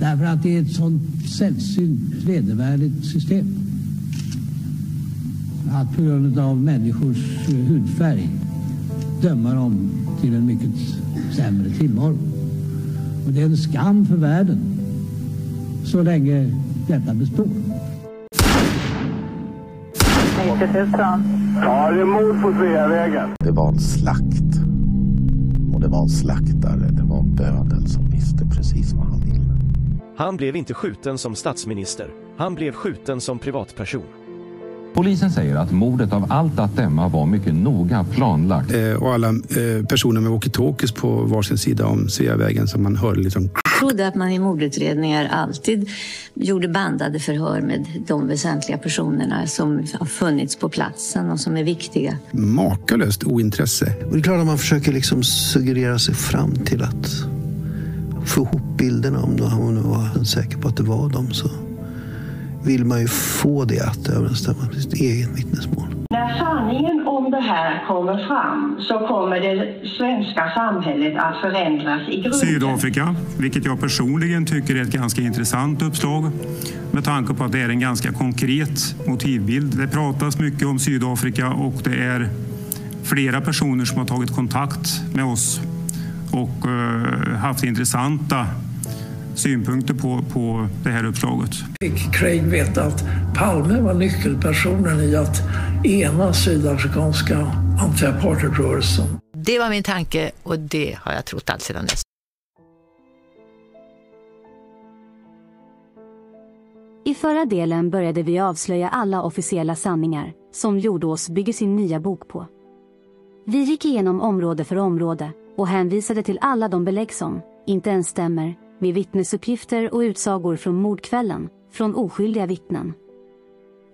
Därför att det är ett sånt sällsynt vedervärdigt system. Att på grund av människors hudfärg döma dem till en mycket sämre tillvaro. Och det är en skam för världen så länge detta består. Ja, det är mord på Sveavägen. Det var en slakt. Och det var en slaktare. Det var en bödel som visste precis vad han ville. Han blev inte skjuten som statsminister. Han blev skjuten som privatperson. Polisen säger att mordet av allt att döma var mycket noga planlagt. Och alla personer med walkie-talkies på varsin sida om Sveavägen som man hörde liksom. Jag trodde att man i mordutredningar alltid gjorde bandade förhör med de väsentliga personerna som har funnits på platsen och som är viktiga. Makalöst ointresse. Och det är klart att man försöker liksom suggerera sig fram till att få ihop bilderna om hon var säker på att det var dem, så vill man ju få det att överensstämma med sitt eget vittnesmål. När sanningen om det här kommer fram så kommer det svenska samhället att förändras i grunden. Sydafrika, vilket jag personligen tycker är ett ganska intressant uppslag med tanke på att det är en ganska konkret motivbild. Det pratas mycket om Sydafrika och det är flera personer som har tagit kontakt med oss och haft intressanta synpunkter på det här uppslaget. Fick Craig veta att Palme var nyckelpersonen i att ena sydafrikanska anti-apartheidrörelsen. Det var min tanke och det har jag trott allt sedan dess. I förra delen började vi avslöja alla officiella sanningar som Jordås bygger sin nya bok på. Vi gick igenom område för område och hänvisade till alla de belägg som inte ens stämmer med vittnesuppgifter och utsagor från mordkvällen från oskyldiga vittnen.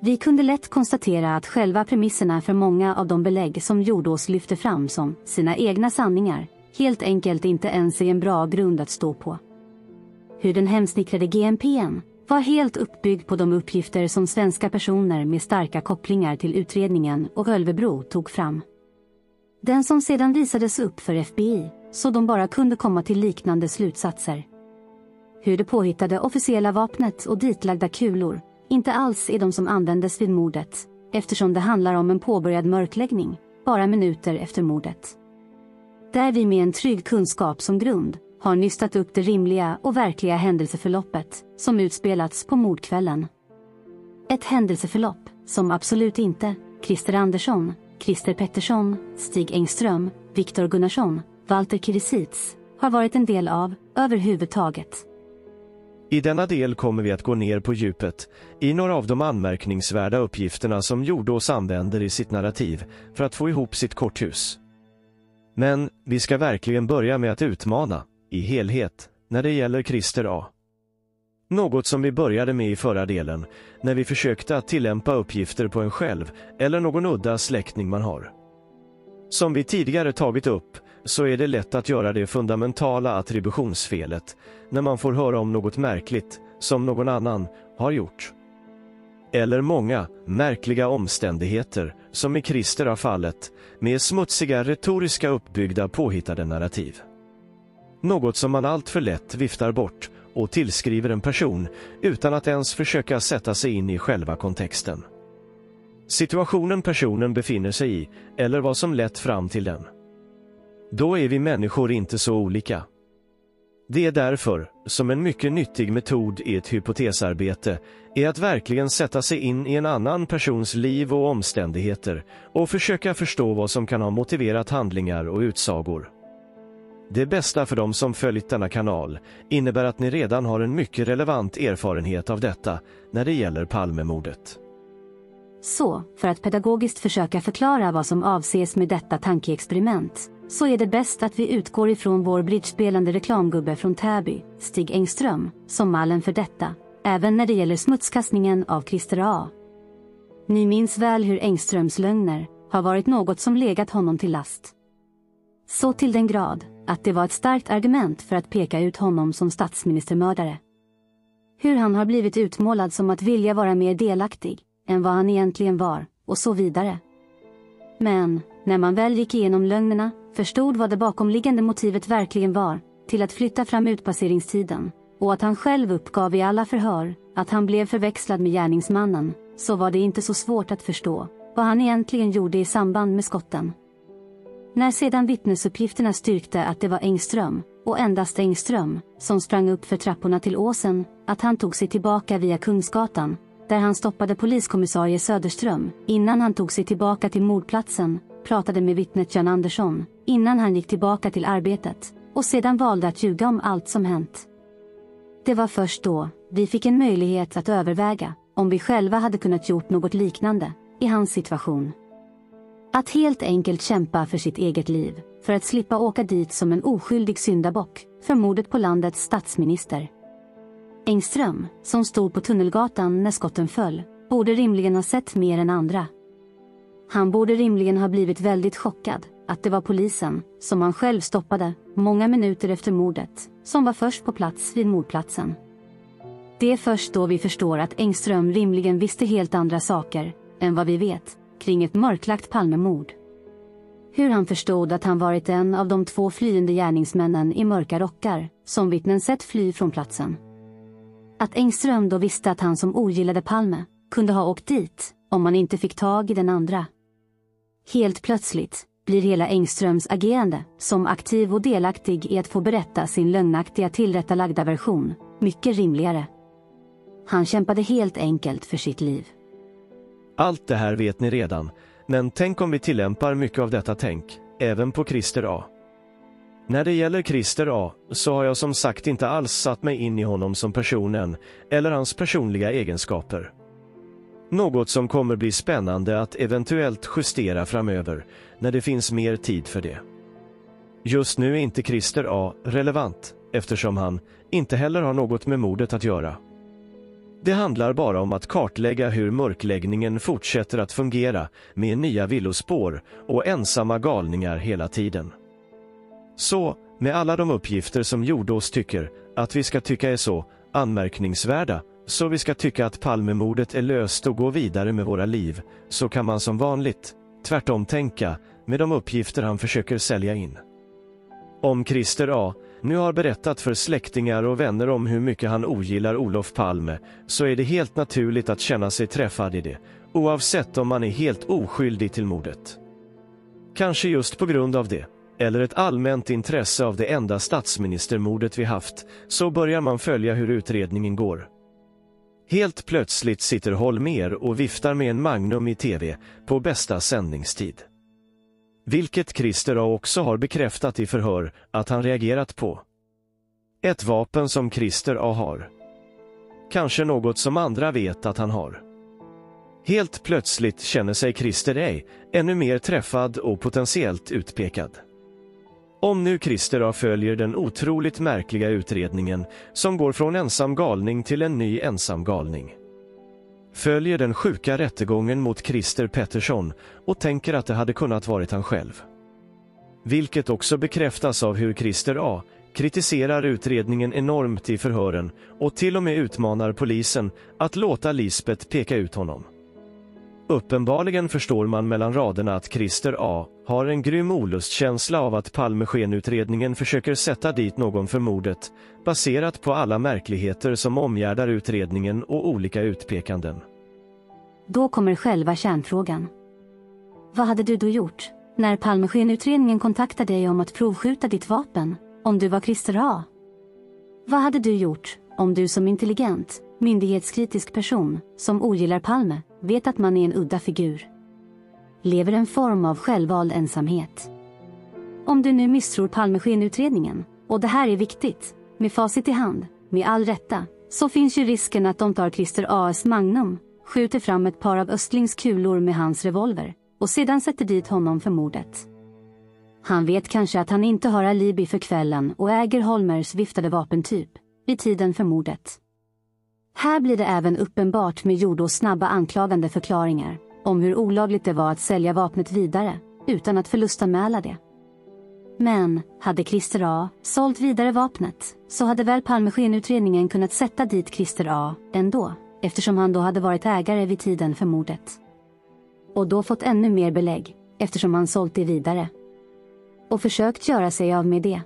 Vi kunde lätt konstatera att själva premisserna för många av de belägg som Jordås lyfte fram som sina egna sanningar helt enkelt inte ens är en bra grund att stå på. Hur den hemsnickrade GMP:n var helt uppbyggd på de uppgifter som svenska personer med starka kopplingar till utredningen och Ölvebro tog fram. Den som sedan visades upp för FBI så de bara kunde komma till liknande slutsatser. Hur det påhittade officiella vapnet och ditlagda kulor inte alls är de som användes vid mordet, eftersom det handlar om en påbörjad mörkläggning, bara minuter efter mordet. Där vi med en trygg kunskap som grund har nystat upp det rimliga och verkliga händelseförloppet som utspelats på mordkvällen. Ett händelseförlopp som absolut inte Christer Andersson, Christer Pettersson, Stig Engström, Viktor Gunnarsson, Walter Kirisits har varit en del av överhuvudtaget. I denna del kommer vi att gå ner på djupet i några av de anmärkningsvärda uppgifterna som Jordås använder i sitt narrativ för att få ihop sitt korthus. Men vi ska verkligen börja med att utmana, i helhet, när det gäller Christer A. Något som vi började med i förra delen, när vi försökte att tillämpa uppgifter på en själv eller någon udda släktning man har. Som vi tidigare tagit upp så är det lätt att göra det fundamentala attributionsfelet när man får höra om något märkligt som någon annan har gjort. Eller många märkliga omständigheter som i Christer har fallet med smutsiga retoriska uppbyggda påhittade narrativ. Något som man allt för lätt viftar bort och tillskriver en person utan att ens försöka sätta sig in i själva kontexten. Situationen personen befinner sig i eller vad som lett fram till den. Då är vi människor inte så olika. Det är därför som en mycket nyttig metod i ett hypotesarbete är att verkligen sätta sig in i en annan persons liv och omständigheter och försöka förstå vad som kan ha motiverat handlingar och utsagor. Det bästa för dem som följt denna kanal innebär att ni redan har en mycket relevant erfarenhet av detta när det gäller Palmemordet. Så, för att pedagogiskt försöka förklara vad som avses med detta tankeexperiment, så är det bäst att vi utgår ifrån vår bridgespelande reklamgubbe från Täby, Stig Engström, som mallen för detta, även när det gäller smutskastningen av Christer A. Ni minns väl hur Engströms lögner har varit något som legat honom till last. Så till den grad att det var ett starkt argument för att peka ut honom som statsministermördare. Hur han har blivit utmålad som att vilja vara mer delaktig än vad han egentligen var, och så vidare. Men, när man väl gick igenom lögnerna, förstod vad det bakomliggande motivet verkligen var, till att flytta fram utpasseringstiden och att han själv uppgav i alla förhör att han blev förväxlad med gärningsmannen, så var det inte så svårt att förstå vad han egentligen gjorde i samband med skotten. När sedan vittnesuppgifterna styrkte att det var Engström, och endast Engström, som sprang upp för trapporna till åsen, att han tog sig tillbaka via Kungsgatan, där han stoppade poliskommissarie Söderström, innan han tog sig tillbaka till mordplatsen, pratade med vittnet Jan Andersson, innan han gick tillbaka till arbetet, och sedan valde att ljuga om allt som hänt. Det var först då vi fick en möjlighet att överväga om vi själva hade kunnat gjort något liknande i hans situation. Att helt enkelt kämpa för sitt eget liv, för att slippa åka dit som en oskyldig syndabock för mordet på landets statsminister. Engström, som stod på Tunnelgatan när skotten föll, borde rimligen ha sett mer än andra. Han borde rimligen ha blivit väldigt chockad att det var polisen, som han själv stoppade många minuter efter mordet, som var först på plats vid mordplatsen. Det är först då vi förstår att Engström rimligen visste helt andra saker än vad vi vet kring ett mörklagt Palmemord. Hur han förstod att han varit en av de 2 flyende gärningsmännen i mörka rockar som vittnen sett fly från platsen. Att Engström då visste att han som ogillade Palme kunde ha åkt dit om man inte fick tag i den andra. Helt plötsligt blir hela Engströms agerande som aktiv och delaktig i att få berätta sin lögnaktiga tillrättalagda version mycket rimligare. Han kämpade helt enkelt för sitt liv. Allt det här vet ni redan, men tänk om vi tillämpar mycket av detta tänk, även på Christer A. När det gäller Christer A så har jag som sagt inte alls satt mig in i honom som personen eller hans personliga egenskaper. Något som kommer bli spännande att eventuellt justera framöver när det finns mer tid för det. Just nu är inte Christer A relevant eftersom han inte heller har något med mordet att göra. Det handlar bara om att kartlägga hur mörkläggningen fortsätter att fungera med nya villospår och ensamma galningar hela tiden. Så, med alla de uppgifter som Jordås tycker att vi ska tycka är så anmärkningsvärda, så vi ska tycka att Palmemordet är löst och gå vidare med våra liv, så kan man som vanligt tvärtom tänka med de uppgifter han försöker sälja in. Om Christer A nu har berättat för släktingar och vänner om hur mycket han ogillar Olof Palme, så är det helt naturligt att känna sig träffad i det, oavsett om man är helt oskyldig till mordet. Kanske just på grund av det, eller ett allmänt intresse av det enda statsministermordet vi haft, så börjar man följa hur utredningen går. Helt plötsligt sitter Holmér och viftar med en Magnum i tv på bästa sändningstid. Vilket Christer A också har bekräftat i förhör att han reagerat på. Ett vapen som Christer A har. Kanske något som andra vet att han har. Helt plötsligt känner sig Christer A ännu mer träffad och potentiellt utpekad. Om nu Christer A följer den otroligt märkliga utredningen som går från ensam galning till en ny ensam galning. Följer den sjuka rättegången mot Christer Pettersson och tänker att det hade kunnat varit han själv. Vilket också bekräftas av hur Christer A kritiserar utredningen enormt i förhören och till och med utmanar polisen att låta Lisbeth peka ut honom. Uppenbarligen förstår man mellan raderna att Christer A har en grym olustkänsla av att Palmeskenutredningen försöker sätta dit någon för mordet, baserat på alla märkligheter som omgärdar utredningen och olika utpekanden. Då kommer själva kärnfrågan. Vad hade du då gjort när Palmeskenutredningen kontaktade dig om att provskjuta ditt vapen, om du var Christer A? Vad hade du gjort om du som intelligent, myndighetskritisk person som ogillar Palme vet att man är en udda figur? Lever en form av självvald ensamhet. Om du nu misstror Palmeskenutredningen, och det här är viktigt, med facit i hand, med all rätta, så finns ju risken att de tar Christer A's Magnum, skjuter fram ett par av Östlings kulor med hans revolver och sedan sätter dit honom för mordet. Han vet kanske att han inte har alibi för kvällen och äger Holmers viftade vapentyp vid tiden för mordet. Här blir det även uppenbart med Jordås snabba anklagande förklaringar om hur olagligt det var att sälja vapnet vidare utan att förlustanmäla det. Men hade Christer A sålt vidare vapnet så hade väl Palmeskenutredningen kunnat sätta dit Christer A ändå, eftersom han då hade varit ägare vid tiden för mordet. Och då fått ännu mer belägg eftersom han sålt det vidare. Och försökt göra sig av med det.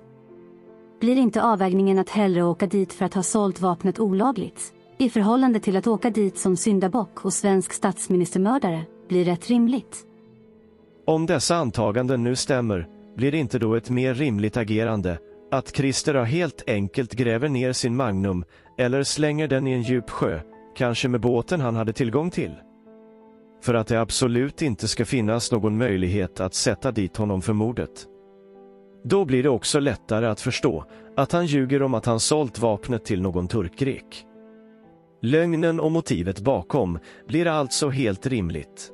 blir inte avvägningen att hellre åka dit för att ha sålt vapnet olagligt, i förhållande till att åka dit som syndabock och svensk statsministermördare, blir rätt rimligt. Om dessa antaganden nu stämmer, blir det inte då ett mer rimligt agerande att Christer A helt enkelt gräver ner sin Magnum eller slänger den i en djup sjö, kanske med båten han hade tillgång till? För att det absolut inte ska finnas någon möjlighet att sätta dit honom för mordet. Då blir det också lättare att förstå att han ljuger om att han sålt vapnet till någon turkgrek. Lögnen och motivet bakom blir alltså helt rimligt.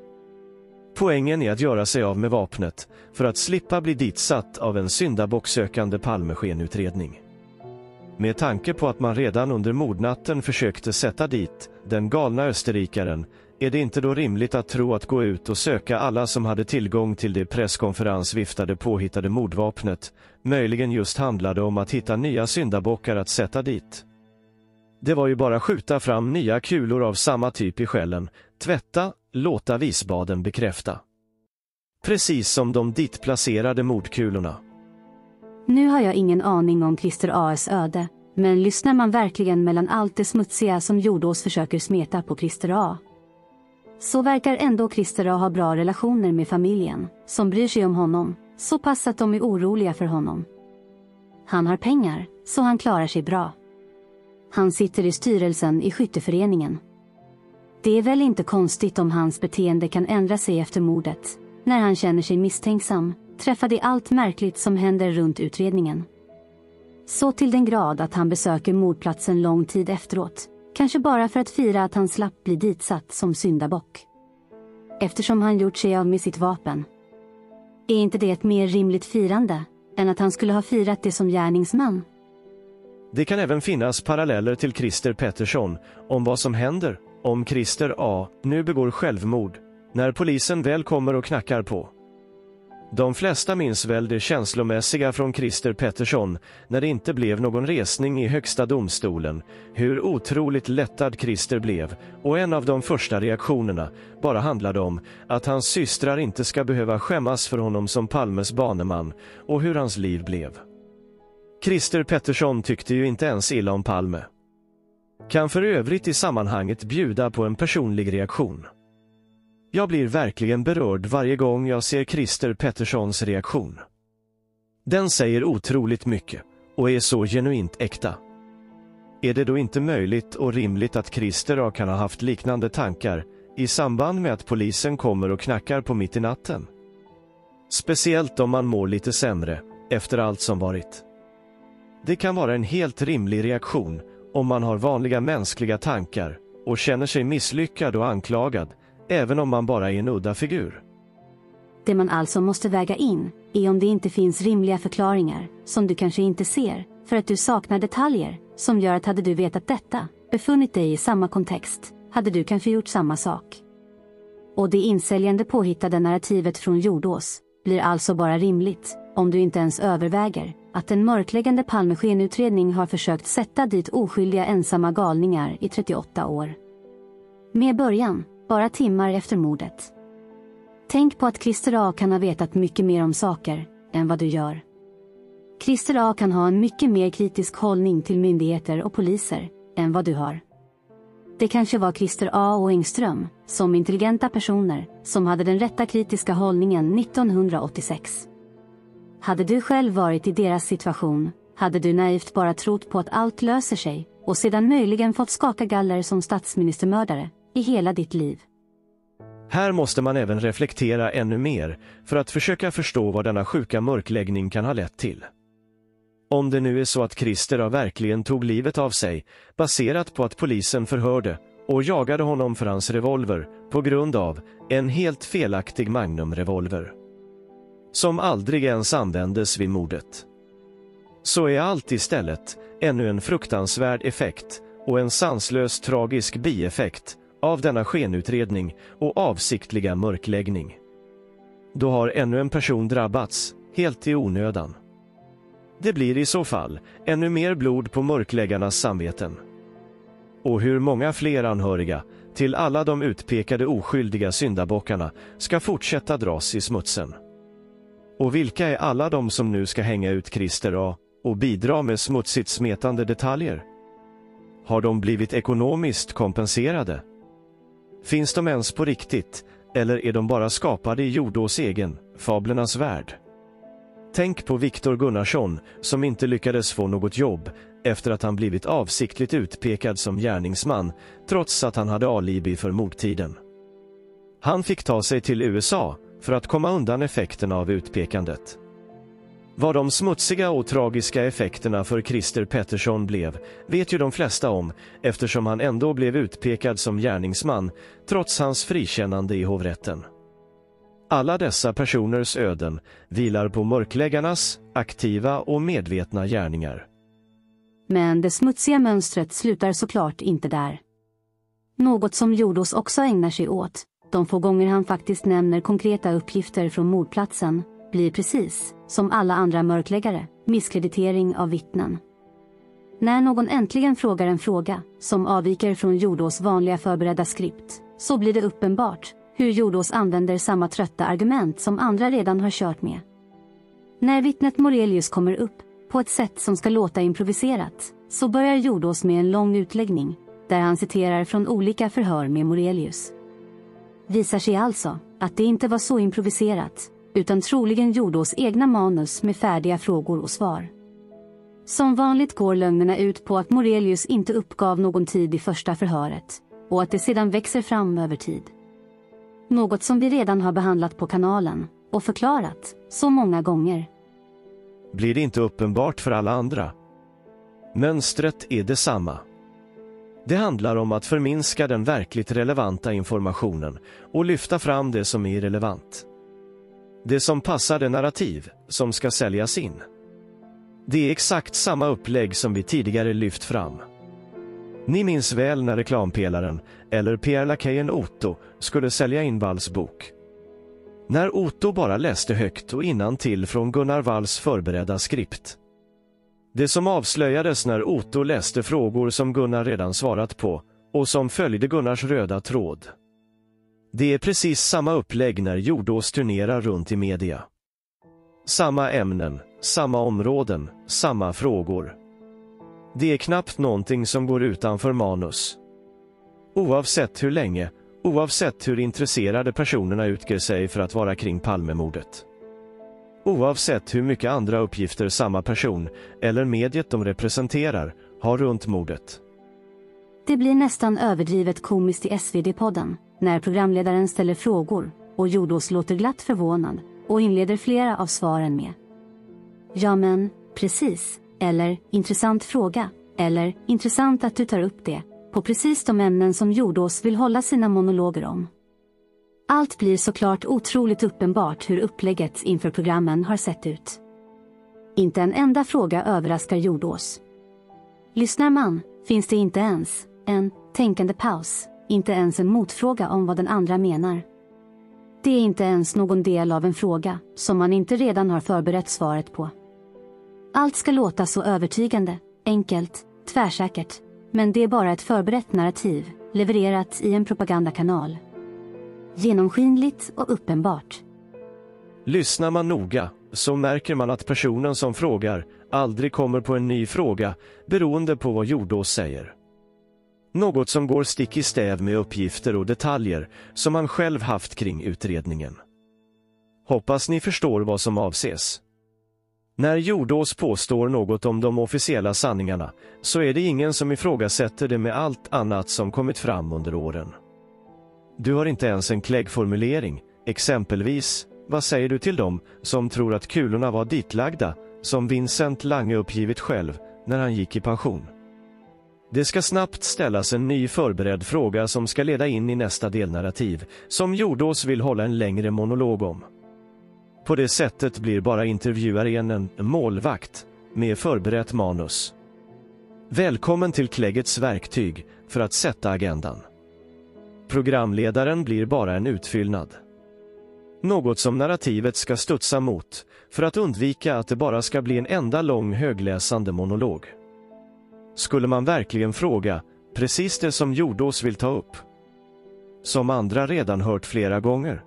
Poängen är att göra sig av med vapnet för att slippa bli ditsatt av en syndabocksökande Palmeskenutredning. Med tanke på att man redan under mordnatten försökte sätta dit den galna österrikaren, är det inte då rimligt att tro att gå ut och söka alla som hade tillgång till det presskonferensviftade påhittade mordvapnet, möjligen just handlade om att hitta nya syndabockar att sätta dit. Det var ju bara skjuta fram nya kulor av samma typ i skällen, tvätta, låta Visbaden bekräfta. Precis som de ditplacerade mordkulorna. Nu har jag ingen aning om Christer A.s öde, men lyssnar man verkligen mellan allt det smutsiga som Jordås försöker smeta på Christer A, så verkar ändå Christer A ha bra relationer med familjen, som bryr sig om honom, så pass att de är oroliga för honom. Han har pengar, så han klarar sig bra. Han sitter i styrelsen i skytteföreningen. Det är väl inte konstigt om hans beteende kan ändra sig efter mordet, när han känner sig misstänksam, träffade allt märkligt som händer runt utredningen. Så till den grad att han besöker mordplatsen lång tid efteråt, kanske bara för att fira att han slapp bli ditsatt som syndabock. Eftersom han gjort sig av med sitt vapen. Är inte det ett mer rimligt firande än att han skulle ha firat det som gärningsman? Det kan även finnas paralleller till Christer Pettersson om vad som händer om Christer A nu begår självmord, när polisen väl kommer och knackar på. De flesta minns väl det känslomässiga från Christer Pettersson när det inte blev någon resning i högsta domstolen, hur otroligt lättad Christer blev, och en av de första reaktionerna bara handlade om att hans systrar inte ska behöva skämmas för honom som Palmes baneman, och hur hans liv blev. Christer Pettersson tyckte ju inte ens illa om Palme. Kan för övrigt i sammanhanget bjuda på en personlig reaktion. Jag blir verkligen berörd varje gång jag ser Christer Petterssons reaktion. Den säger otroligt mycket och är så genuint äkta. Är det då inte möjligt och rimligt att Christer kan ha haft liknande tankar i samband med att polisen kommer och knackar på mitt i natten? Speciellt om man mår lite sämre efter allt som varit. Det kan vara en helt rimlig reaktion om man har vanliga mänskliga tankar och känner sig misslyckad och anklagad, även om man bara är en udda figur. Det man alltså måste väga in är om det inte finns rimliga förklaringar, som du kanske inte ser, för att du saknar detaljer, som gör att hade du vetat detta, befunnit dig i samma kontext, hade du kanske gjort samma sak. Och det insäljande påhittade narrativet från Jordås blir alltså bara rimligt, om du inte ens överväger att en mörkläggande Palmeskenutredning har försökt sätta dit oskyldiga ensamma galningar i 38 år. Med början, bara timmar efter mordet. Tänk på att Christer A kan ha vetat mycket mer om saker än vad du gör. Christer A kan ha en mycket mer kritisk hållning till myndigheter och poliser än vad du har. Det kanske var Christer A och Engström, som intelligenta personer, som hade den rätta kritiska hållningen 1986. Hade du själv varit i deras situation, hade du naivt bara trott på att allt löser sig och sedan möjligen fått skaka galler som statsministermördare i hela ditt liv. Här måste man även reflektera ännu mer för att försöka förstå vad denna sjuka mörkläggning kan ha lett till. Om det nu är så att Christer A verkligen tog livet av sig, baserat på att polisen förhörde och jagade honom för hans revolver på grund av en helt felaktig Magnum-revolver, som aldrig ens användes vid mordet, så är allt istället ännu en fruktansvärd effekt och en sanslös tragisk bieffekt av denna skenutredning och avsiktliga mörkläggning. Då har ännu en person drabbats, helt i onödan. Det blir i så fall ännu mer blod på mörkläggarnas samveten. Och hur många fler anhöriga till alla de utpekade oskyldiga syndabockarna ska fortsätta dras i smutsen? Och vilka är alla de som nu ska hänga ut Christer A och bidra med smutsigt smetande detaljer? Har de blivit ekonomiskt kompenserade? Finns de ens på riktigt, eller är de bara skapade i Jordås egen, fablernas värld? Tänk på Viktor Gunnarsson som inte lyckades få något jobb efter att han blivit avsiktligt utpekad som gärningsman trots att han hade alibi för mordtiden. Han fick ta sig till USA för att komma undan effekterna av utpekandet. Vad de smutsiga och tragiska effekterna för Christer Pettersson blev vet ju de flesta om eftersom han ändå blev utpekad som gärningsman trots hans frikännande i hovrätten. Alla dessa personers öden vilar på mörkläggarnas aktiva och medvetna gärningar. Men det smutsiga mönstret slutar såklart inte där. Något som Jordås också ägnar sig åt, de få gånger han faktiskt nämner konkreta uppgifter från mordplatsen, blir precis, som alla andra mörkläggare, misskreditering av vittnen. När någon äntligen frågar en fråga, som avviker från Jordås vanliga förberedda skript, så blir det uppenbart hur Jordås använder samma trötta argument som andra redan har kört med. När vittnet Morelius kommer upp, på ett sätt som ska låta improviserat, så börjar Jordås med en lång utläggning, där han citerar från olika förhör med Morelius. Visar sig alltså att det inte var så improviserat, utan troligen Jordås egna manus med färdiga frågor och svar. Som vanligt går lögnerna ut på att Morelius inte uppgav någon tid i första förhöret, och att det sedan växer fram över tid. Något som vi redan har behandlat på kanalen, och förklarat så många gånger. Blir det inte uppenbart för alla andra? Mönstret är detsamma. Det handlar om att förminska den verkligt relevanta informationen och lyfta fram det som är irrelevant. Det som passar det narrativ som ska säljas in. Det är exakt samma upplägg som vi tidigare lyft fram. Ni minns väl när reklampelaren, eller PR-lakajen Otto, skulle sälja in Walls bok. När Otto bara läste högt och innantill från Gunnar Walls förberedda skript. Det som avslöjades när Otto läste frågor som Gunnar redan svarat på, och som följde Gunnars röda tråd. Det är precis samma upplägg när Jordås turnerar runt i media. Samma ämnen, samma områden, samma frågor. Det är knappt någonting som går utanför manus. Oavsett hur länge, oavsett hur intresserade personerna utger sig för att vara kring Palmemordet. Oavsett hur mycket andra uppgifter samma person, eller mediet de representerar, har runt mordet. Det blir nästan överdrivet komiskt i SvD-podden, när programledaren ställer frågor, och Jordås låter glatt förvånad, och inleder flera av svaren med: ja men, precis, eller intressant fråga, eller intressant att du tar upp det, på precis de ämnen som Jordås vill hålla sina monologer om. Allt blir såklart otroligt uppenbart hur upplägget inför programmen har sett ut. Inte en enda fråga överraskar Jordås. Lyssnar man, finns det inte ens en tänkande paus, inte ens en motfråga om vad den andra menar. Det är inte ens någon del av en fråga som man inte redan har förberett svaret på. Allt ska låta så övertygande, enkelt, tvärsäkert, men det är bara ett förberett narrativ, levererat i en propagandakanal. Genomskinligt och uppenbart. Lyssnar man noga så märker man att personen som frågar aldrig kommer på en ny fråga beroende på vad Jordås säger. Något som går stick i stäv med uppgifter och detaljer som man själv haft kring utredningen. Hoppas ni förstår vad som avses. När Jordås påstår något om de officiella sanningarna så är det ingen som ifrågasätter det med allt annat som kommit fram under åren. Du har inte ens en kläggformulering, exempelvis, vad säger du till dem som tror att kulorna var ditlagda, som Vincent Lange uppgivit själv när han gick i pension? Det ska snabbt ställas en ny förberedd fråga som ska leda in i nästa delnarrativ, som Jordås vill hålla en längre monolog om. På det sättet blir bara intervjuaren en målvakt med förberett manus. Välkommen till kläggets verktyg för att sätta agendan. Programledaren blir bara en utfyllnad. Något som narrativet ska studsa mot för att undvika att det bara ska bli en enda lång högläsande monolog. Skulle man verkligen fråga precis det som Jordås vill ta upp? Som andra redan hört flera gånger.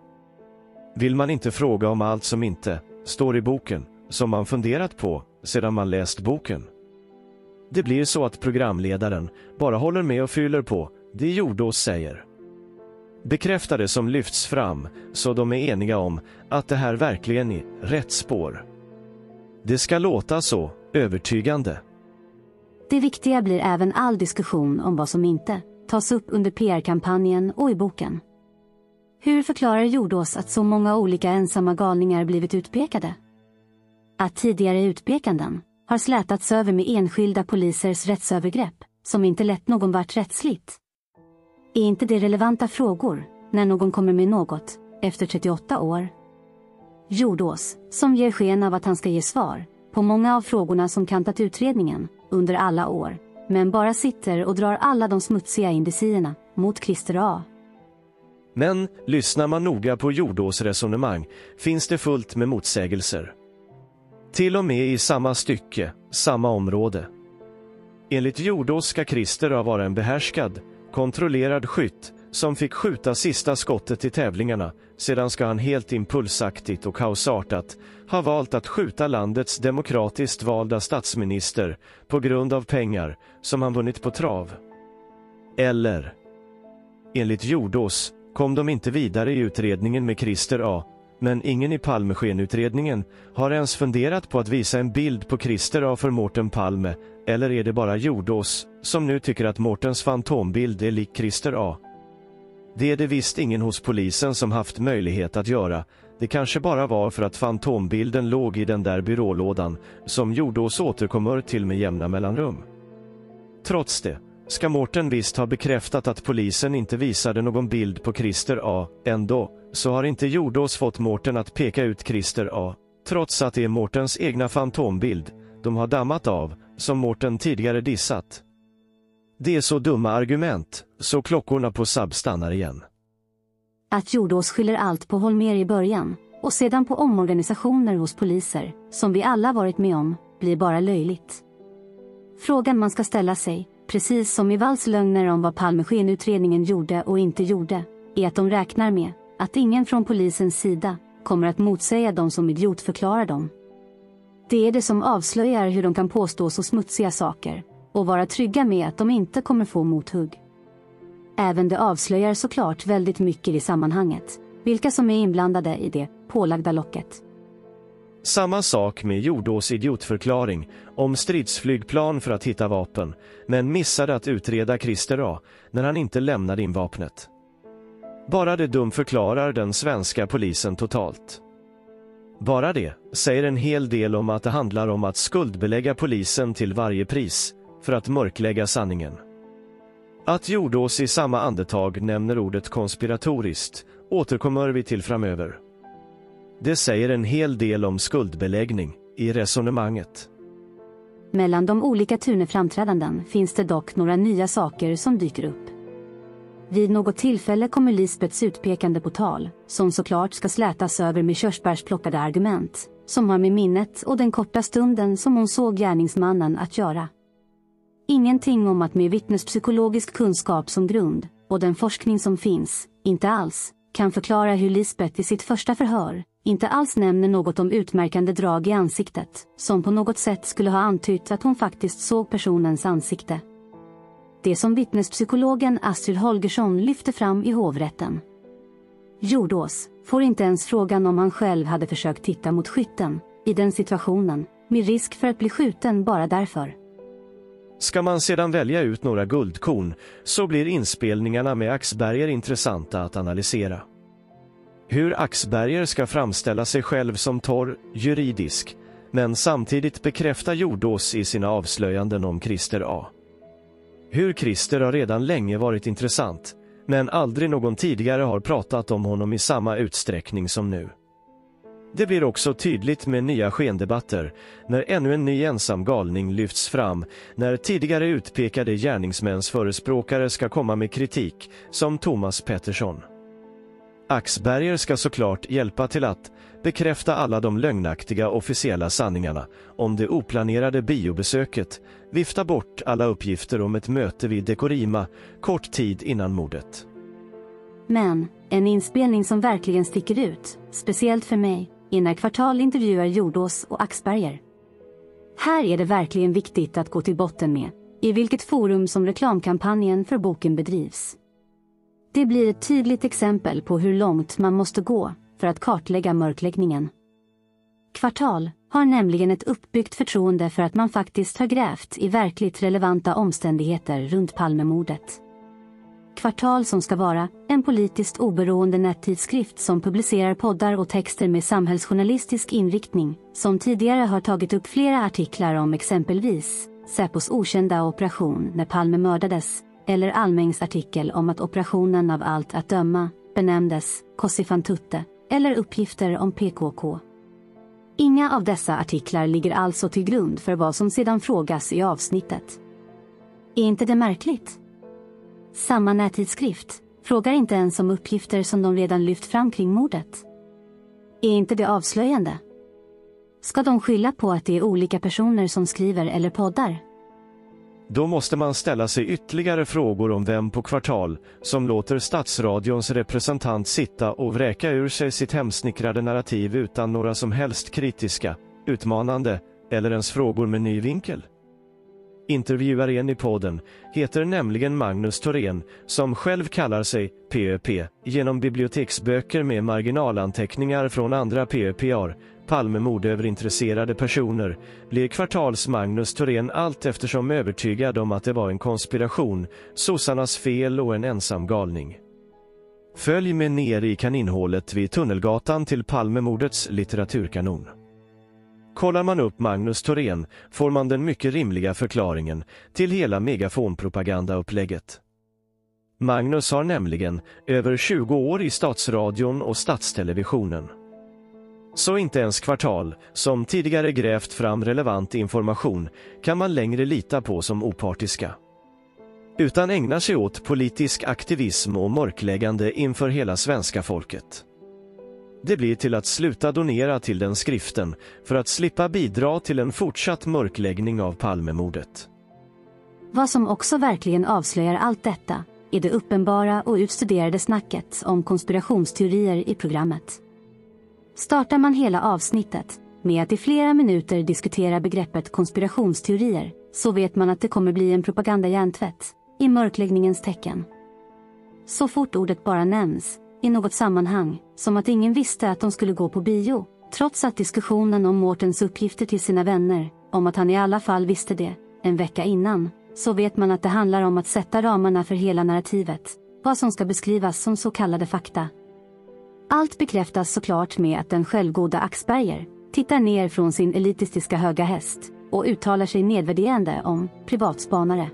Vill man inte fråga om allt som inte står i boken, som man funderat på sedan man läst boken. Det blir så att programledaren bara håller med och fyller på det Jordås säger. Bekräftar det som lyfts fram så de är eniga om att det här verkligen är rätt spår. Det ska låta så övertygande. Det viktiga blir även all diskussion om vad som inte tas upp under PR-kampanjen och i boken. Hur förklarar Jordås att så många olika ensamma galningar blivit utpekade? Att tidigare utpekanden har slätats över med enskilda polisers rättsövergrepp som inte lett någon vart rättsligt. Är inte det relevanta frågor när någon kommer med något efter 38 år? Jordås, som ger sken av att han ska ge svar på många av frågorna som kantat utredningen under alla år, men bara sitter och drar alla de smutsiga indicierna mot Christer A. Men lyssnar man noga på Jordås resonemang finns det fullt med motsägelser. Till och med i samma stycke, samma område. Enligt Jordås ska Christer A vara en behärskad, kontrollerad skytt som fick skjuta sista skottet i tävlingarna. Sedan ska han helt impulsaktigt och kaosartat ha valt att skjuta landets demokratiskt valda statsminister på grund av pengar som han vunnit på trav. Eller, enligt Jordås kom de inte vidare i utredningen med Christer A, men ingen i Palmeskenutredningen har ens funderat på att visa en bild på Christer A för Mårten Palme, eller är det bara Jordås som nu tycker att Mårtens fantombild är lik Christer A? Det är det visst ingen hos polisen som haft möjlighet att göra. Det kanske bara var för att fantombilden låg i den där byrålådan som Jordås återkommer till med jämna mellanrum. Trots det ska Mårten visst ha bekräftat att polisen inte visade någon bild på Christer A. Ändå så har inte Jordås fått Mårten att peka ut Christer A. Trots att det är Mårtens egna fantombild de har dammat av, som Mårten tidigare dissat. Det är så dumma argument, så klockorna på SAB stannar igen. Att Jordås skyller allt på Holmér i början och sedan på omorganisationer hos poliser, som vi alla varit med om, blir bara löjligt. Frågan man ska ställa sig, precis som i Walls lögner om vad Palmeskenutredningen gjorde och inte gjorde, är att de räknar med att ingen från polisens sida kommer att motsäga dem som idiotförklarar dem. Det är det som avslöjar hur de kan påstå så smutsiga saker och vara trygga med att de inte kommer få mothugg. Även det avslöjar såklart väldigt mycket i sammanhanget, vilka som är inblandade i det pålagda locket. Samma sak med Jordås idiotförklaring om stridsflygplan för att hitta vapen, men missade att utreda Christer A när han inte lämnade in vapnet. Bara det dumförklarar den svenska polisen totalt. Bara det säger en hel del om att det handlar om att skuldbelägga polisen till varje pris för att mörklägga sanningen. Att Jordås i samma andetag nämner ordet konspiratoriskt återkommer vi till framöver. Det säger en hel del om skuldbeläggning i resonemanget. Mellan de olika turneframträdanden finns det dock några nya saker som dyker upp. Vid något tillfälle kommer Lisbeths utpekande på tal, som såklart ska slätas över med körsbärsplockade argument, som har med minnet och den korta stunden som hon såg gärningsmannen att göra. Ingenting om att med vittnespsykologisk kunskap som grund, och den forskning som finns, inte alls, kan förklara hur Lisbeth i sitt första förhör inte alls nämner något om utmärkande drag i ansiktet, som på något sätt skulle ha antytt att hon faktiskt såg personens ansikte. Det som vittnespsykologen Astrid Holgersson lyfte fram i hovrätten. Jordås får inte ens frågan om han själv hade försökt titta mot skytten i den situationen, med risk för att bli skjuten bara därför. Ska man sedan välja ut några guldkorn så blir inspelningarna med Axberger intressanta att analysera. Hur Axberger ska framställa sig själv som torr, juridisk, men samtidigt bekräfta Jordås i sina avslöjanden om Christer A. Hur Christer har redan länge varit intressant, men aldrig någon tidigare har pratat om honom i samma utsträckning som nu. Det blir också tydligt med nya skendebatter när ännu en ny ensam galning lyfts fram, när tidigare utpekade gärningsmäns förespråkare ska komma med kritik, som Thomas Pettersson. Axberger ska såklart hjälpa till att bekräfta alla de lögnaktiga officiella sanningarna om det oplanerade biobesöket, vifta bort alla uppgifter om ett möte vid Dekorima kort tid innan mordet. Men en inspelning som verkligen sticker ut, speciellt för mig, är när Kvartal intervjuar Jordås och Axberger. Här är det verkligen viktigt att gå till botten med i vilket forum som reklamkampanjen för boken bedrivs. Det blir ett tydligt exempel på hur långt man måste gå för att kartlägga mörkläggningen. Kvartal har nämligen ett uppbyggt förtroende för att man faktiskt har grävt i verkligt relevanta omständigheter runt Palmemordet. Kvartal, som ska vara en politiskt oberoende nättidskrift som publicerar poddar och texter med samhällsjournalistisk inriktning, som tidigare har tagit upp flera artiklar om exempelvis Säpos okända operation när Palme mördades, eller Almängs artikel om att operationen av allt att döma benämndes Così fan tutte, eller uppgifter om PKK. Inga av dessa artiklar ligger alltså till grund för vad som sedan frågas i avsnittet. Är inte det märkligt? Samma nättidskrift frågar inte ens om uppgifter som de redan lyft fram kring mordet. Är inte det avslöjande? Ska de skylla på att det är olika personer som skriver eller poddar? Då måste man ställa sig ytterligare frågor om vem på Kvartal som låter Statsradions representant sitta och vräka ur sig sitt hemsnickrade narrativ utan några som helst kritiska, utmanande eller ens frågor med ny vinkel. Intervjuaren i podden heter nämligen Magnus Thorén, som själv kallar sig PÖP, genom biblioteksböcker med marginalanteckningar från andra PÖP:ar, Palmemord över intresserade personer, blir Kvartals Magnus Thorén allt eftersom övertygad om att det var en konspiration, sossarnas fel och en ensam galning. Följ med ner i kaninhålet vid Tunnelgatan till Palmemordets litteraturkanon. Kollar man upp Magnus Thorén får man den mycket rimliga förklaringen till hela megafonpropagandaupplägget. Magnus har nämligen över 20 år i Statsradion och Statstelevisionen. Så inte ens Kvartal, som tidigare grävt fram relevant information, kan man längre lita på som opartiska. Utan ägnar sig åt politisk aktivism och mörkläggande inför hela svenska folket. Det blir till att sluta donera till den skriften för att slippa bidra till en fortsatt mörkläggning av Palmemordet. Vad som också verkligen avslöjar allt detta är det uppenbara och utstuderade snacket om konspirationsteorier i programmet. Startar man hela avsnittet med att i flera minuter diskutera begreppet konspirationsteorier, så vet man att det kommer bli en propagandahjärntvätt i mörkläggningens tecken. Så fort ordet bara nämns i något sammanhang, som att ingen visste att de skulle gå på bio, trots att diskussionen om Mårtens uppgifter till sina vänner, om att han i alla fall visste det en vecka innan, så vet man att det handlar om att sätta ramarna för hela narrativet, vad som ska beskrivas som så kallade fakta. Allt bekräftas såklart med att den självgoda Axberger tittar ner från sin elitistiska höga häst och uttalar sig nedvärderande om privatspanare.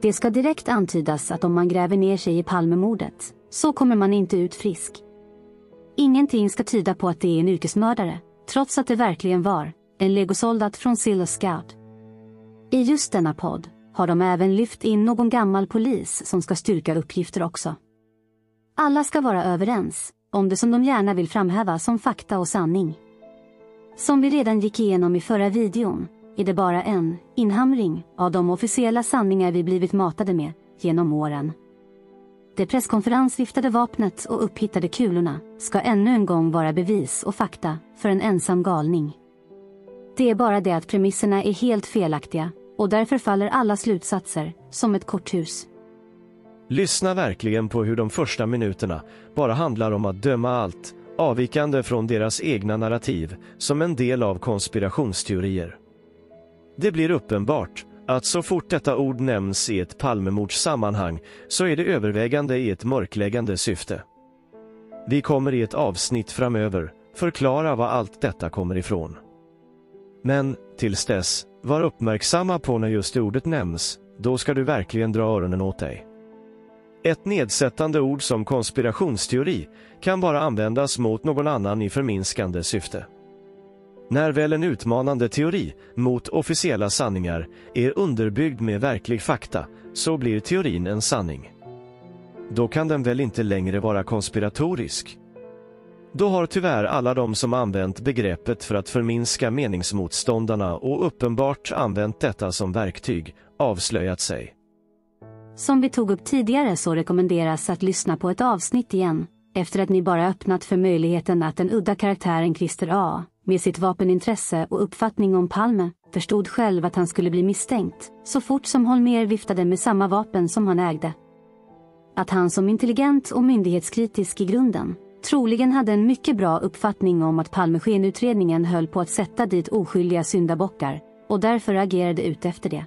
Det ska direkt antydas att om man gräver ner sig i Palmemordet, så kommer man inte ut frisk. Ingenting ska tyda på att det är en yrkesmördare, trots att det verkligen var en legosoldat från Silver Scout. I just denna podd har de även lyft in någon gammal polis som ska styrka uppgifter också. Alla ska vara överens om det som de gärna vill framhäva som fakta och sanning. Som vi redan gick igenom i förra videon är det bara en inhamring av de officiella sanningar vi blivit matade med genom åren. Det presskonferensviftade vapnet och upphittade kulorna ska ännu en gång vara bevis och fakta för en ensam galning. Det är bara det att premisserna är helt felaktiga och därför faller alla slutsatser som ett korthus. Lyssna verkligen på hur de första minuterna bara handlar om att döma allt, avvikande från deras egna narrativ, som en del av konspirationsteorier. Det blir uppenbart att så fort detta ord nämns i ett Palmemordssammanhang så är det övervägande i ett mörkläggande syfte. Vi kommer i ett avsnitt framöver förklara var allt detta kommer ifrån. Men tills dess, var uppmärksamma på när just ordet nämns, då ska du verkligen dra öronen åt dig. Ett nedsättande ord som konspirationsteori kan bara användas mot någon annan i förminskande syfte. När väl en utmanande teori mot officiella sanningar är underbyggd med verklig fakta, så blir teorin en sanning. Då kan den väl inte längre vara konspiratorisk. Då har tyvärr alla de som använt begreppet för att förminska meningsmotståndarna och uppenbart använt detta som verktyg avslöjat sig. Som vi tog upp tidigare så rekommenderas att lyssna på ett avsnitt igen, efter att ni bara öppnat för möjligheten att den udda karaktären Christer A. med sitt vapenintresse och uppfattning om Palme, förstod själv att han skulle bli misstänkt så fort som Holmér viftade med samma vapen som han ägde. Att han som intelligent och myndighetskritisk i grunden troligen hade en mycket bra uppfattning om att Palmeskenutredningen höll på att sätta dit oskyldiga syndabockar och därför agerade ut efter det.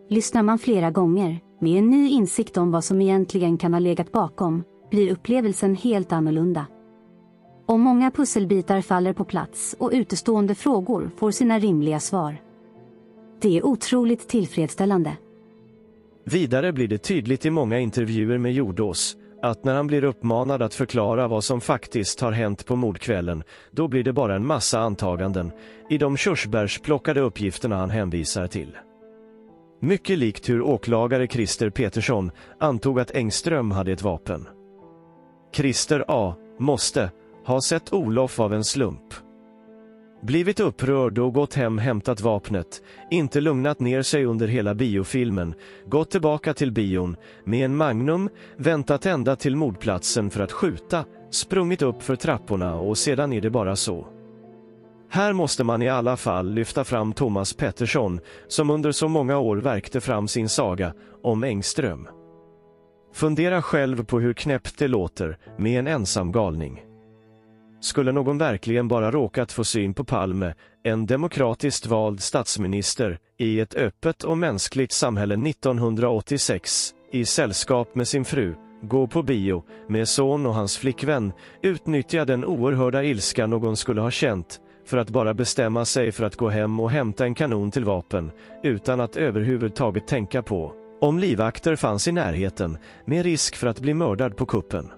Lyssnar man flera gånger med en ny insikt om vad som egentligen kan ha legat bakom, blir upplevelsen helt annorlunda. Och många pusselbitar faller på plats och utestående frågor får sina rimliga svar. Det är otroligt tillfredsställande. Vidare blir det tydligt i många intervjuer med Jordås att när han blir uppmanad att förklara vad som faktiskt har hänt på mordkvällen, då blir det bara en massa antaganden i de körsbärsplockade uppgifterna han hänvisar till. Mycket likt hur åklagare Christer Petersson antog att Engström hade ett vapen. Christer A. måste ha sett Olof av en slump. Blivit upprörd och gått hem, hämtat vapnet, inte lugnat ner sig under hela biofilmen, gått tillbaka till bion med en Magnum, väntat ända till mordplatsen för att skjuta, sprungit upp för trapporna och sedan är det bara så. Här måste man i alla fall lyfta fram Thomas Pettersson som under så många år verkte fram sin saga om Engström. Fundera själv på hur knäppt det låter med en ensam galning. Skulle någon verkligen bara råkat få syn på Palme, en demokratiskt vald statsminister, i ett öppet och mänskligt samhälle 1986, i sällskap med sin fru, gå på bio med son och hans flickvän, utnyttja den oerhörda ilska någon skulle ha känt för att bara bestämma sig för att gå hem och hämta en kanon till vapen, utan att överhuvudtaget tänka på om livvakter fanns i närheten, med risk för att bli mördad på kuppen.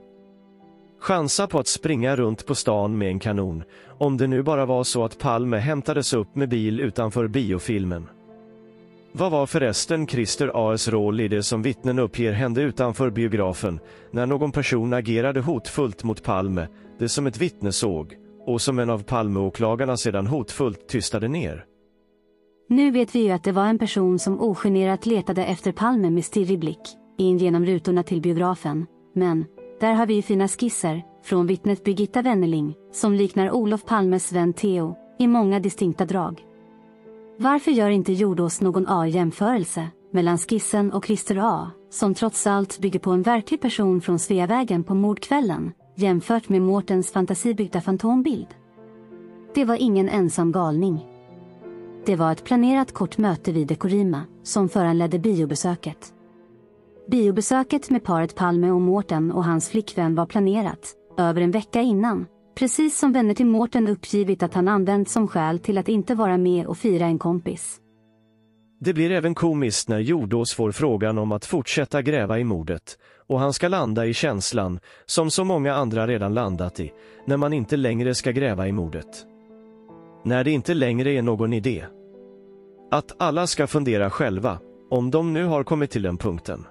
Chansa på att springa runt på stan med en kanon, om det nu bara var så att Palme hämtades upp med bil utanför biofilmen. Vad var förresten Christer A.s roll i det som vittnen uppger hände utanför biografen, när någon person agerade hotfullt mot Palme, det som ett vittne såg, och som en av Palmeåklagarna sedan hotfullt tystade ner? Nu vet vi ju att det var en person som ogenerat letade efter Palme med stirrig blick, in genom rutorna till biografen, men där har vi ju fina skisser från vittnet Birgitta Wennerling som liknar Olof Palmes vän Theo i många distinkta drag. Varför gör inte Jordås någon A-jämförelse mellan skissen och Christer A, som trots allt bygger på en verklig person från Sveavägen på mordkvällen, jämfört med Mårtens fantasibyggda fantombild? Det var ingen ensam galning. Det var ett planerat kort möte vid Dekorima som föranledde biobesöket. Biobesöket med paret Palme och Mårten och hans flickvän var planerat över en vecka innan, precis som vänner till Mårten uppgivit att han använt som skäl till att inte vara med och fira en kompis. Det blir även komiskt när Jordås får frågan om att fortsätta gräva i mordet, och han ska landa i känslan, som så många andra redan landat i, när man inte längre ska gräva i mordet. När det inte längre är någon idé. Att alla ska fundera själva, om de nu har kommit till den punkten.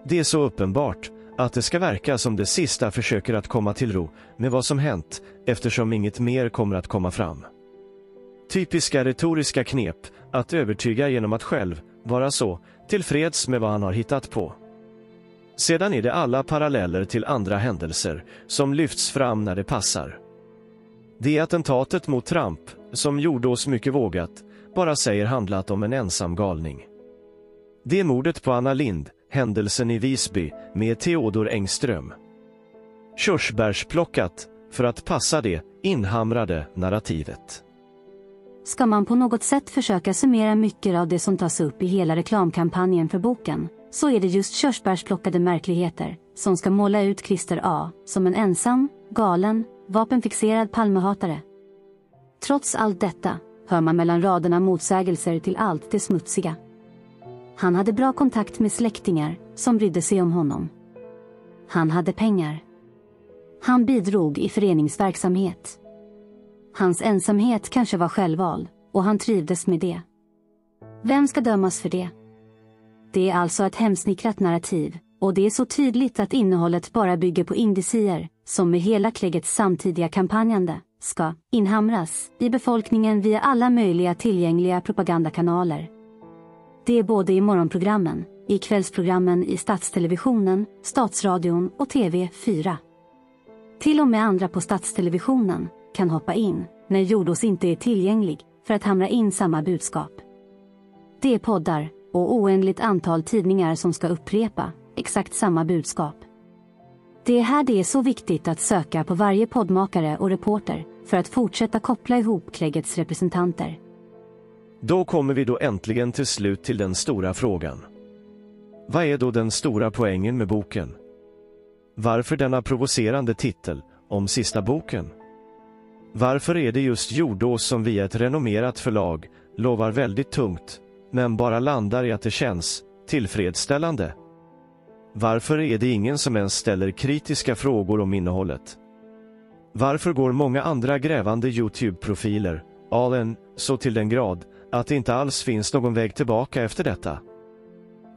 Det är så uppenbart att det ska verka som det sista försöker att komma till ro med vad som hänt, eftersom inget mer kommer att komma fram. Typiska retoriska knep att övertyga genom att själv vara så tillfreds med vad han har hittat på. Sedan är det alla paralleller till andra händelser som lyfts fram när det passar. Det är attentatet mot Trump, som Jordås mycket vågat, bara säger handlat om en ensam galning. Det är mordet på Anna Lind, händelsen i Visby med Theodor Engström. Körsbärsplockat för att passa det inhamrade narrativet. Ska man på något sätt försöka summera mycket av det som tas upp i hela reklamkampanjen för boken, så är det just körsbärsplockade märkligheter som ska måla ut Christer A som en ensam, galen, vapenfixerad Palmehatare. Trots allt detta hör man mellan raderna motsägelser till allt det smutsiga. Han hade bra kontakt med släktingar som brydde sig om honom. Han hade pengar. Han bidrog i föreningsverksamhet. Hans ensamhet kanske var självvald, och han trivdes med det. Vem ska dömas för det? Det är alltså ett hemsnickrat narrativ, och det är så tydligt att innehållet bara bygger på indicier, som med hela kläggets samtidiga kampanjande ska inhamras i befolkningen via alla möjliga tillgängliga propagandakanaler. Det är både i morgonprogrammen, i kvällsprogrammen i Statstelevisionen, Statsradion och TV4. Till och med andra på Statstelevisionen kan hoppa in när Jordås inte är tillgänglig för att hamra in samma budskap. Det är poddar och oändligt antal tidningar som ska upprepa exakt samma budskap. Det är här det är så viktigt att söka på varje poddmakare och reporter för att fortsätta koppla ihop kläggets representanter. Då kommer vi då äntligen till slut till den stora frågan. Vad är då den stora poängen med boken? Varför denna provocerande titel om sista boken? Varför är det just Jordås som via ett renommerat förlag lovar väldigt tungt, men bara landar i att det känns tillfredsställande? Varför är det ingen som ens ställer kritiska frågor om innehållet? Varför går många andra grävande YouTube-profiler all in så till den grad att det inte alls finns någon väg tillbaka efter detta?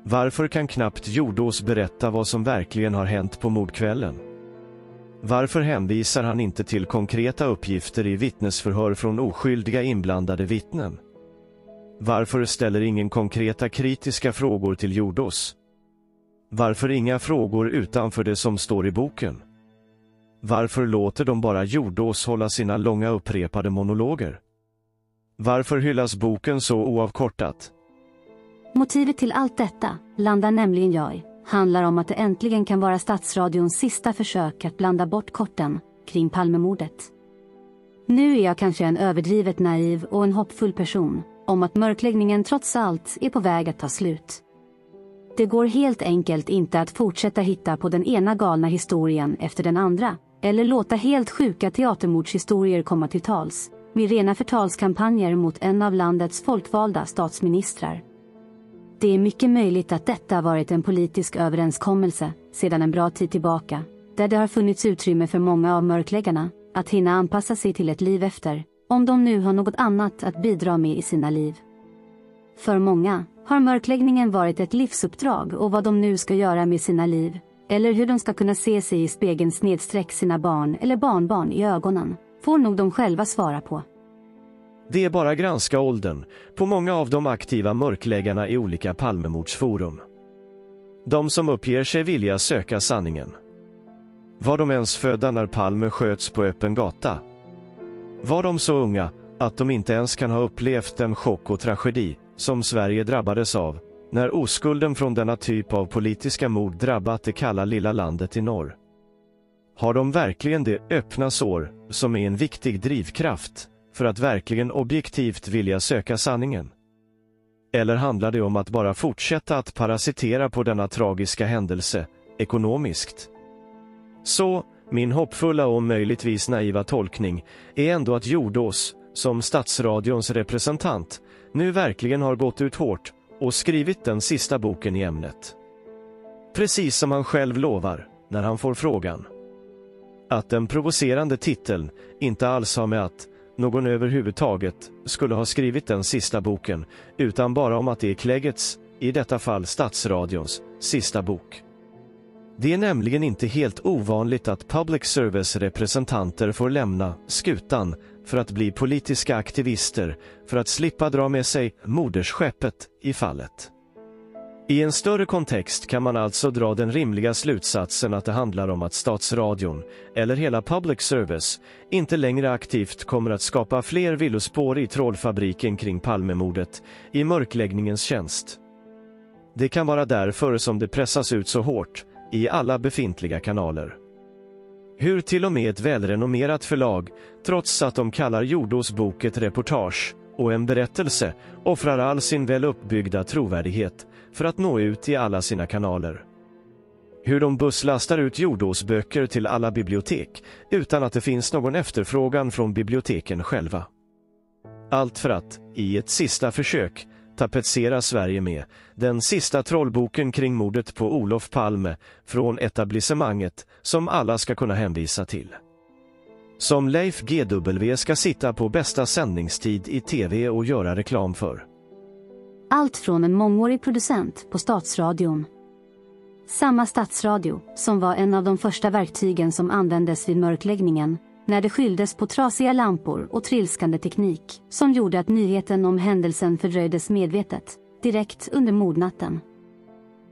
Varför kan knappt Jordås berätta vad som verkligen har hänt på mordkvällen? Varför hänvisar han inte till konkreta uppgifter i vittnesförhör från oskyldiga inblandade vittnen? Varför ställer ingen konkreta kritiska frågor till Jordås? Varför inga frågor utanför det som står i boken? Varför låter de bara Jordås hålla sina långa upprepade monologer? Varför hyllas boken så oavkortat? Motivet till allt detta, landar nämligen jag i, handlar om att det äntligen kan vara Statsradions sista försök att blanda bort korten kring Palmemordet. Nu är jag kanske en överdrivet naiv och en hoppfull person om att mörkläggningen trots allt är på väg att ta slut. Det går helt enkelt inte att fortsätta hitta på den ena galna historien efter den andra, eller låta helt sjuka teatermordshistorier komma till tals, med rena förtalskampanjer mot en av landets folkvalda statsministrar. Det är mycket möjligt att detta varit en politisk överenskommelse sedan en bra tid tillbaka, där det har funnits utrymme för många av mörkläggarna att hinna anpassa sig till ett liv efter, om de nu har något annat att bidra med i sina liv. För många har mörkläggningen varit ett livsuppdrag, och vad de nu ska göra med sina liv, eller hur de ska kunna se sig i spegeln snedsträck sina barn eller barnbarn i ögonen, får nog de själva svara på. Det är bara granska åldern på många av de aktiva mörkläggarna i olika Palmemordsforum. De som uppger sig vilja söka sanningen. Var de ens födda när Palme sköts på öppen gata? Var de så unga att de inte ens kan ha upplevt den chock och tragedi som Sverige drabbades av när oskulden från denna typ av politiska mord drabbat det kalla lilla landet i norr? Har de verkligen det öppna sår som är en viktig drivkraft för att verkligen objektivt vilja söka sanningen? Eller handlar det om att bara fortsätta att parasitera på denna tragiska händelse ekonomiskt? Så, min hoppfulla och möjligtvis naiva tolkning är ändå att Jordås, som Statsradions representant, nu verkligen har gått ut hårt och skrivit den sista boken i ämnet. Precis som han själv lovar när han får frågan. Att den provocerande titeln inte alls har med att någon överhuvudtaget skulle ha skrivit den sista boken, utan bara om att det är kläggets, i detta fall Statsradions, sista bok. Det är nämligen inte helt ovanligt att public service-representanter får lämna skutan för att bli politiska aktivister för att slippa dra med sig moderskeppet i fallet. I en större kontext kan man alltså dra den rimliga slutsatsen att det handlar om att Statsradion, eller hela public service, inte längre aktivt kommer att skapa fler villospår i trollfabriken kring Palmemordet i mörkläggningens tjänst. Det kan vara därför som det pressas ut så hårt i alla befintliga kanaler. Hur till och med ett välrenommerat förlag, trots att de kallar Jordås bok ett reportage och en berättelse, offrar all sin väl uppbyggda trovärdighet för att nå ut i alla sina kanaler. Hur de busslastar ut Jordås böcker till alla bibliotek utan att det finns någon efterfrågan från biblioteken själva. Allt för att, i ett sista försök, tapetsera Sverige med den sista trollboken kring mordet på Olof Palme från etablissemanget som alla ska kunna hänvisa till. Som Leif GW ska sitta på bästa sändningstid i tv och göra reklam för. Allt från en mångårig producent på Statsradion. Samma Statsradio som var en av de första verktygen som användes vid mörkläggningen, när det skylldes på trasiga lampor och trilskande teknik som gjorde att nyheten om händelsen fördröjdes medvetet, direkt under mordnatten.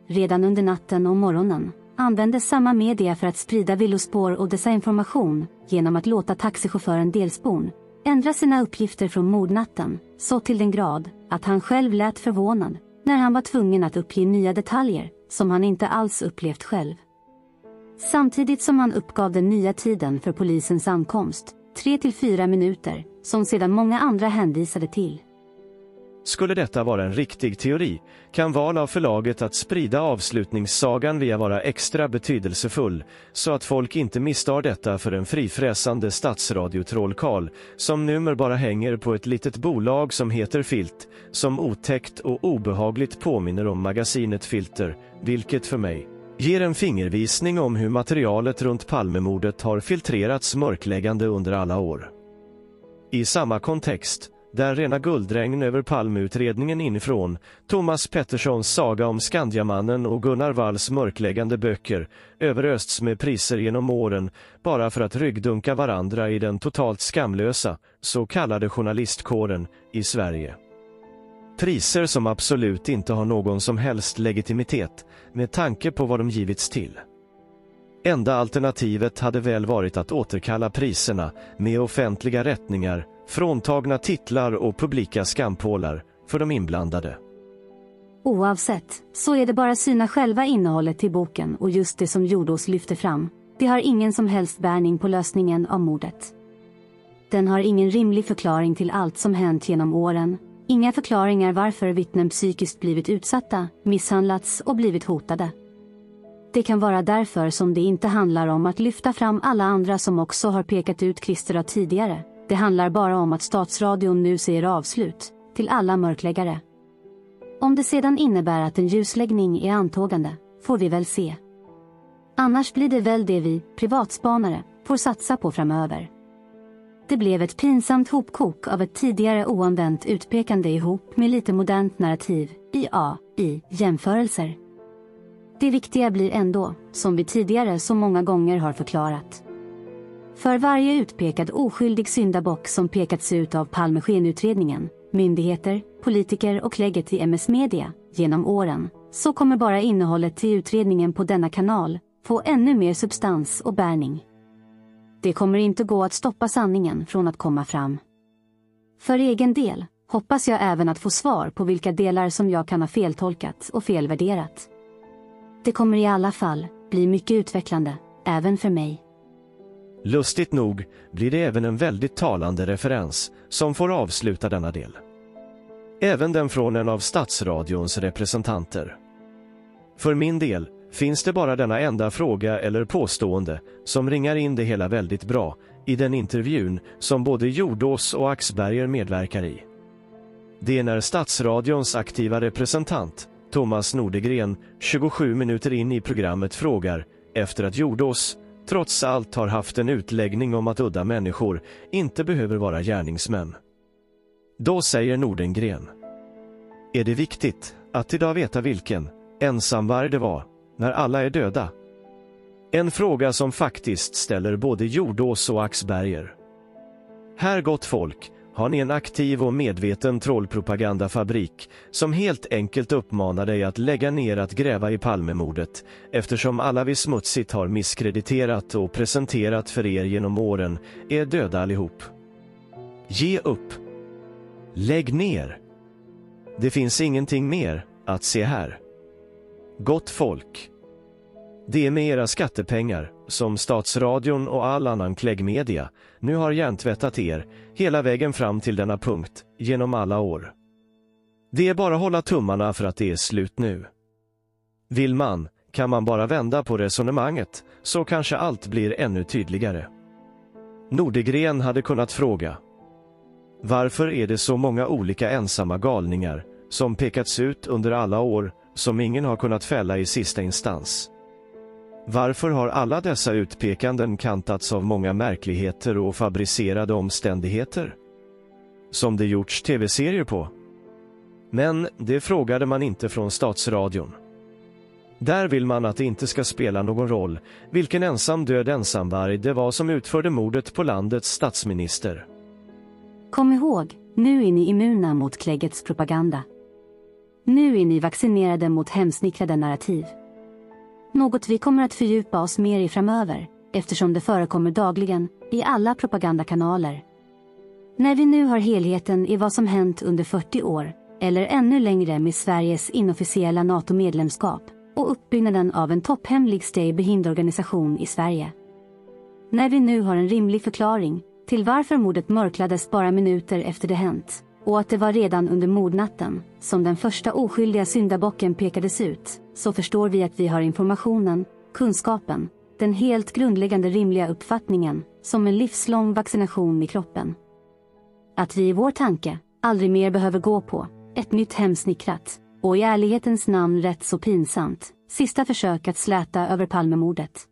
Redan under natten och morgonen användes samma media för att sprida villospår och desinformation genom att låta taxichauffören Delsborn, ändra sina uppgifter från mordnatten så till den grad att han själv lät förvånad när han var tvungen att uppge nya detaljer som han inte alls upplevt själv. Samtidigt som han uppgav den nya tiden för polisens ankomst, 3-4 minuter, som sedan många andra hänvisade till. Skulle detta vara en riktig teori kan val av förlaget att sprida avslutningssagan via vara extra betydelsefull så att folk inte misstar detta för en frifräsande statsradiotrollkarl som nummer bara hänger på ett litet bolag som heter Filt, som otäckt och obehagligt påminner om magasinet Filter, vilket för mig ger en fingervisning om hur materialet runt Palmemordet har filtrerats mörkläggande under alla år. I samma kontext, där rena guldregn över Palmeutredningen inifrån, Thomas Petterssons saga om Skandiamannen och Gunnar Walls mörkläggande böcker överösts med priser genom åren bara för att ryggdunka varandra i den totalt skamlösa, så kallade journalistkåren i Sverige. Priser som absolut inte har någon som helst legitimitet med tanke på vad de givits till. Enda alternativet hade väl varit att återkalla priserna med offentliga rättningar, fråntagna titlar och publika skampålar för de inblandade. Oavsett, så är det bara syna själva innehållet i boken och just det som Jordås lyfter fram. Det har ingen som helst bärning på lösningen av mordet. Den har ingen rimlig förklaring till allt som hänt genom åren. Inga förklaringar varför vittnen psykiskt blivit utsatta, misshandlats och blivit hotade. Det kan vara därför som det inte handlar om att lyfta fram alla andra som också har pekat ut Christer tidigare. Det handlar bara om att Statsradion nu säger avslut till alla mörkläggare. Om det sedan innebär att en ljusläggning är antågande, får vi väl se. Annars blir det väl det vi, privatspanare, får satsa på framöver. Det blev ett pinsamt hopkok av ett tidigare oanvänt utpekande ihop med lite modernt narrativ, i jämförelser. Det viktiga blir ändå, som vi tidigare så många gånger har förklarat. För varje utpekad oskyldig syndabock som pekats ut av Palmeskenutredningen, myndigheter, politiker och lägget i MS Media genom åren, så kommer bara innehållet till utredningen på denna kanal få ännu mer substans och bärning. Det kommer inte gå att stoppa sanningen från att komma fram. För egen del hoppas jag även att få svar på vilka delar som jag kan ha feltolkat och felvärderat. Det kommer i alla fall bli mycket utvecklande, även för mig. Lustigt nog blir det även en väldigt talande referens som får avsluta denna del. Även den från en av Statsradions representanter. För min del finns det bara denna enda fråga eller påstående som ringar in det hela väldigt bra i den intervjun som både Jordås och Axberger medverkar i. Det är när Statsradions aktiva representant, Thomas Nordegren, 27 minuter in i programmet frågar efter att Jordås trots allt har haft en utläggning om att udda människor inte behöver vara gärningsmän. Då säger Nordengren: är det viktigt att idag veta vilken ensamvarg det var när alla är döda? En fråga som faktiskt ställer både Jordås och Axberger. Här, gott folk, har ni en aktiv och medveten trollpropagandafabrik som helt enkelt uppmanar dig att lägga ner att gräva i Palmemordet, eftersom alla vi smutsigt har misskrediterat och presenterat för er genom åren är döda allihop. Ge upp. Lägg ner. Det finns ingenting mer att se här. Gott folk. Det är med era skattepengar som Statsradion och all annan kläggmedia nu har hjärntvättat er hela vägen fram till denna punkt genom alla år. Det är bara att hålla tummarna för att det är slut nu. Vill man, kan man bara vända på resonemanget så kanske allt blir ännu tydligare. Nordegren hade kunnat fråga: varför är det så många olika ensamma galningar som pekats ut under alla år som ingen har kunnat fälla i sista instans? Varför har alla dessa utpekanden kantats av många märkligheter och fabricerade omständigheter? Som det gjorts tv-serier på. Men det frågade man inte från Statsradion. Där vill man att det inte ska spela någon roll vilken ensam död ensamvarg det var som utförde mordet på landets statsminister. Kom ihåg, nu är ni immuna mot kläggets propaganda. Nu är ni vaccinerade mot hemsnickrade narrativ. Något vi kommer att fördjupa oss mer i framöver, eftersom det förekommer dagligen i alla propagandakanaler. När vi nu har helheten i vad som hänt under 40 år, eller ännu längre med Sveriges inofficiella NATO-medlemskap och uppbyggnaden av en topphemlig stay-behind-organisation i Sverige. När vi nu har en rimlig förklaring till varför mordet mörklades bara minuter efter det hänt, och att det var redan under mordnatten som den första oskyldiga syndabocken pekades ut, så förstår vi att vi har informationen, kunskapen, den helt grundläggande rimliga uppfattningen som en livslång vaccination i kroppen. Att vi i vår tanke aldrig mer behöver gå på ett nytt hemsnickrat och i ärlighetens namn rätt så pinsamt sista försök att släta över Palmemordet.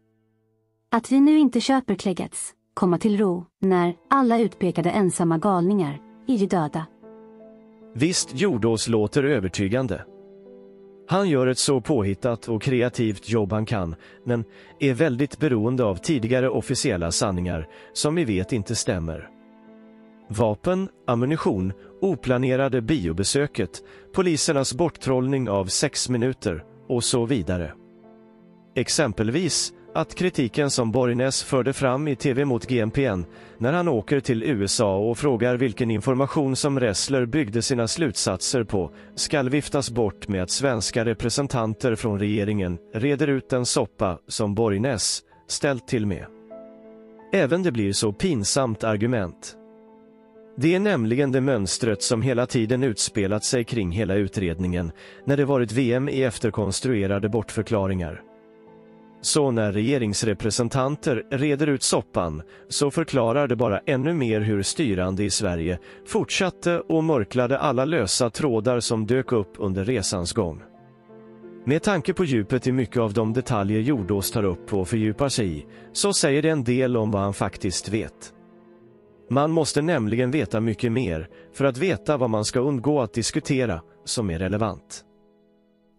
Att vi nu inte köper kläggets komma till ro när alla utpekade ensamma galningar är ju döda. Visst, Jordås låter övertygande. Han gör ett så påhittat och kreativt jobb han kan, men är väldigt beroende av tidigare officiella sanningar som vi vet inte stämmer. Vapen, ammunition, oplanerade biobesöket, polisernas borttrollning av 6 minuter och så vidare. Exempelvis att kritiken som Borgnäs förde fram i TV mot GNPN när han åker till USA och frågar vilken information som Ressler byggde sina slutsatser på skall viftas bort med att svenska representanter från regeringen reder ut den soppa som Borgnäs ställt till med. Även det blir så pinsamt argument. Det är nämligen det mönstret som hela tiden utspelat sig kring hela utredningen när det varit VM i efterkonstruerade bortförklaringar. Så när regeringsrepresentanter reder ut soppan så förklarar det bara ännu mer hur styrande i Sverige fortsatte och mörklade alla lösa trådar som dök upp under resans gång. Med tanke på djupet i mycket av de detaljer Jordås tar upp och fördjupar sig i, så säger det en del om vad han faktiskt vet. Man måste nämligen veta mycket mer för att veta vad man ska undgå att diskutera som är relevant.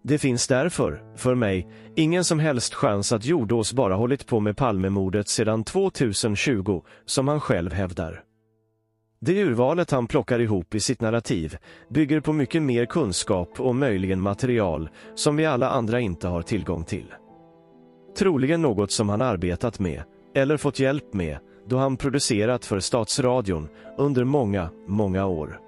Det finns därför, för mig, ingen som helst chans att Jordås bara hållit på med Palmemordet sedan 2020, som han själv hävdar. Det urvalet han plockar ihop i sitt narrativ bygger på mycket mer kunskap och möjligen material som vi alla andra inte har tillgång till. Troligen något som han arbetat med, eller fått hjälp med, då han producerat för Statsradion under många år.